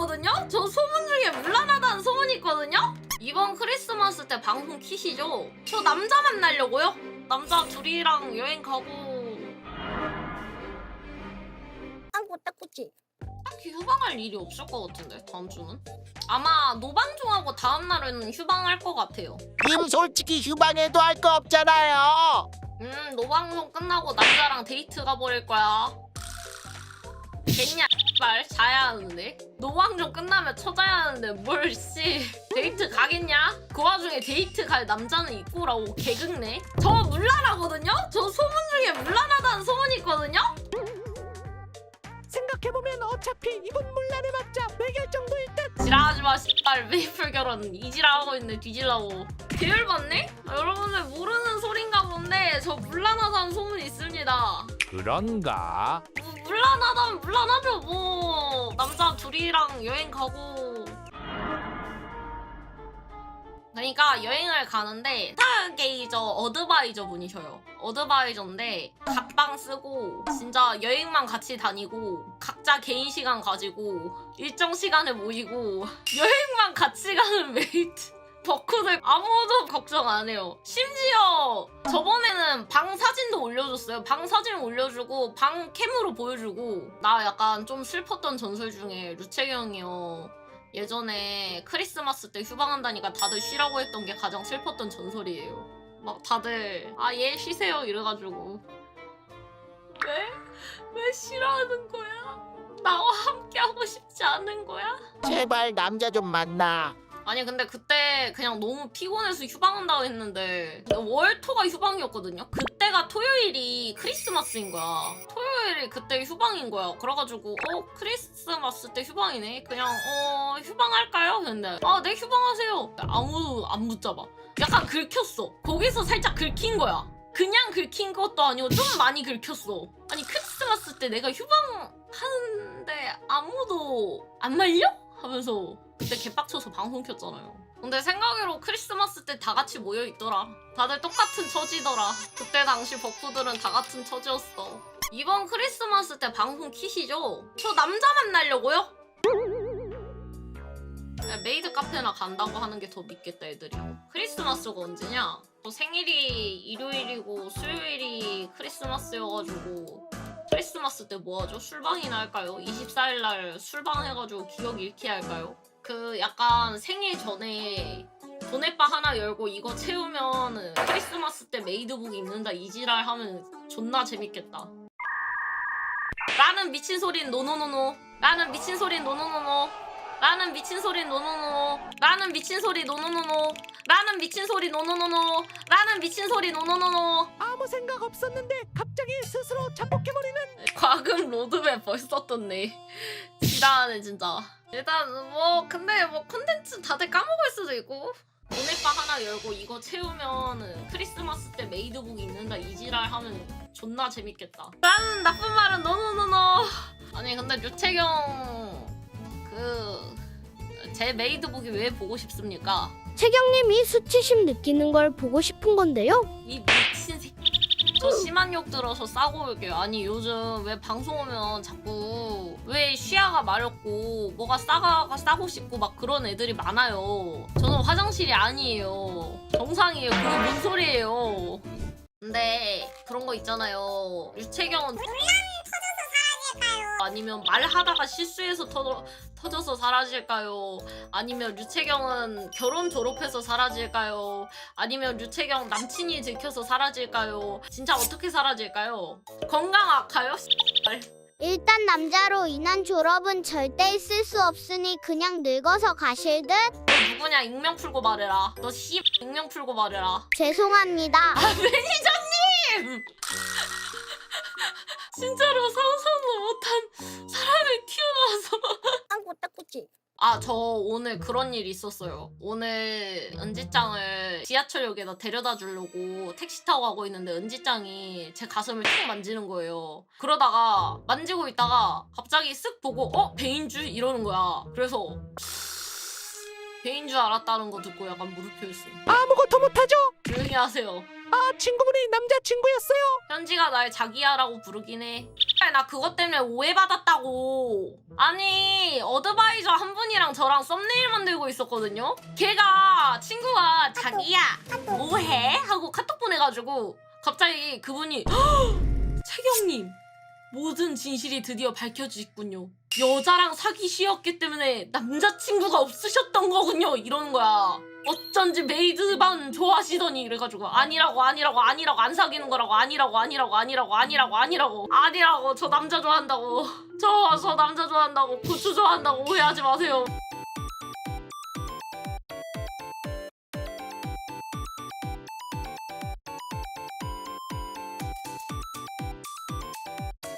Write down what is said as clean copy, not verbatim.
물란하거든요? 저 소문 중에 물란하다는 소문이 있거든요? 이번 크리스마스 때 방송 키시죠? 저 남자 만나려고요? 남자 둘이랑 여행 가고 딱꼬치. 딱히 휴방할 일이 없을 것 같은데 다음 주는? 아마 노방종하고 다음 날은 휴방할 것 같아요. 님 솔직히 휴방해도 할 거 없잖아요. 노방종 끝나고 남자랑 데이트 가버릴 거야. 겠냐 말 자야 하는데 노방종 끝나면 쳐자야 하는데 뭘 씨 데이트 가겠냐? 그 와중에 데이트 갈 남자는 있고라고 개극네. 저 물란하거든요? 저 소문 중에 물란하다는 소문이 있거든요? 생각해보면 어차피 이분 물란해봤자 매결 정도일 듯. 지랄하지마 씨발 메이플 결혼 이지랄하고 있네 뒤질라고. 계열받네? 여러분들 모르는 소린가 본데 저 물란하다는 소문이 있습니다. 그런가? 뭐 물란하다면 물란하죠 뭐. 남자 둘이랑 여행 가고. 그러니까 여행을 가는데 스타게이저 어드바이저 분이셔요. 어드바이저인데 각방 쓰고 진짜 여행만 같이 다니고 각자 개인 시간 가지고 일정 시간에 모이고 여행만 같이 가는 메이트. 덕후들 아무도 걱정 안 해요. 심지어 저번에는 방 사진도 올려줬어요. 방 사진 올려주고 방 캠으로 보여주고. 나 약간 좀 슬펐던 전설 중에 류채기 형이요. 예전에 크리스마스 때 휴방한다니까 다들 쉬라고 했던 게 가장 슬펐던 전설이에요. 막 다들 아 얘 쉬세요 이래가지고 왜 싫어하는 거야? 나와 함께하고 싶지 않은 거야? 제발 남자 좀 만나. 아니 근데 그때 그냥 너무 피곤해서 휴방한다고 했는데 월토가 휴방이었거든요? 그때가 토요일이 크리스마스인 거야. 토요일이 그때 휴방인 거야. 그래가지고 크리스마스 때 휴방이네? 그냥 휴방할까요? 했는데 네 휴방하세요. 아무도 안 붙잡아. 약간 긁혔어. 거기서 살짝 긁힌 거야. 그냥 긁힌 것도 아니고 좀 많이 긁혔어. 아니 크리스마스 때 내가 휴방하는데 아무도 안 말려? 하면서 그때 개빡쳐서 방송 켰잖아요. 근데 생각으로 크리스마스 때 다 같이 모여있더라. 다들 똑같은 처지더라. 그때 당시 덕후들은 다 같은 처지였어. 이번 크리스마스 때 방송 키시죠? 저 남자 만나려고요? 메이드 카페나 간다고 하는 게 더 믿겠다 애들이. 크리스마스가 언제냐? 저 생일이 일요일이고 수요일이 크리스마스여가지고 크리스마스 때 뭐하죠? 술방이나 할까요? 24일날 술방 해가지고 기억 잃기 할까요? 그 약간 생일 전에 도네바 하나 열고 이거 채우면 크리스마스 때 메이드복 입는다 이지랄 하면 존나 재밌겠다. 나는 미친 소린 노노노노. 나는 미친 소린 노노노노. 나는 미친 소린 노노노노. 나는 미친 소리 노노노노. 나는 미친 소리 노노노노. 나는 미친 소리 노노노노. 아무 생각 없었는데 갑자기 스스로 자폭해버리는. 과금 로드맵 벌써 떴네. 지랄하네 진짜. 일단 뭐 근데 뭐 콘텐츠 다들 까먹을 수도 있고 도네바 하나 열고 이거 채우면 크리스마스 때 메이드복 입는다 이지랄 하면 존나 재밌겠다. 나는 나쁜 말은 노노노노. 아니 근데 류채경 제 메이드복이 왜 보고 싶습니까? 채경님이 수치심 느끼는 걸 보고 싶은 건데요. 이 미친 새끼. 저 심한 욕 들어서 싸고 올게요. 아니 요즘 왜 방송 오면 자꾸 왜 시야가 마렵고 뭐가 싸고 싶고 막 그런 애들이 많아요. 저는 화장실이 아니에요. 정상이에요. 그게 뭔 소리예요. 근데 그런 거 있잖아요. 류채경은 아니면 말하다가 실수해서 터져서 사라질까요? 아니면 류채경은 결혼 졸업해서 사라질까요? 아니면 류채경 남친이 들켜서 사라질까요? 진짜 어떻게 사라질까요? 건강 악화요? 일단 남자로 인한 졸업은 절대 있을 수 없으니 그냥 늙어서 가실 듯. 너 누구냐? 익명 풀고 말해라. 너 익명 풀고 말해라. 죄송합니다. 매니저님! 진짜로 상상도 못한 사람이 튀어나와서 딱꼬치. 저 오늘 그런 일이 있었어요. 오늘 은지짱을 지하철역에다 데려다 주려고 택시 타고 가고 있는데 은지짱이 제 가슴을 툭 만지는 거예요. 그러다가 만지고 있다가 갑자기 쓱 보고 배인 줄 이러는 거야. 그래서 배인 줄 알았다는 거 듣고 약간 무릎 펴있음. 아무것도 못하죠. 조용히 하세요. 아, 친구분이 남자친구였어요? 현지가 날 자기야라고 부르긴 해. 나 그것 때문에 오해받았다고. 아니 어드바이저 한 분이랑 저랑 썸네일 만들고 있었거든요. 걔가 친구가 자기야 뭐해? 하고 카톡 보내가지고 갑자기 그분이 채경님 모든 진실이 드디어 밝혀지군요. 여자랑 사귀시었기 때문에 남자친구가 없으셨던 거군요. 이러는 거야. 어쩐지 메이드반 좋아하시더니 이래가지고 아니라고 안 사귀는 거라고 아니라고 저 남자 좋아한다고 저 남자 좋아한다고 고추 좋아한다고 오해하지 마세요.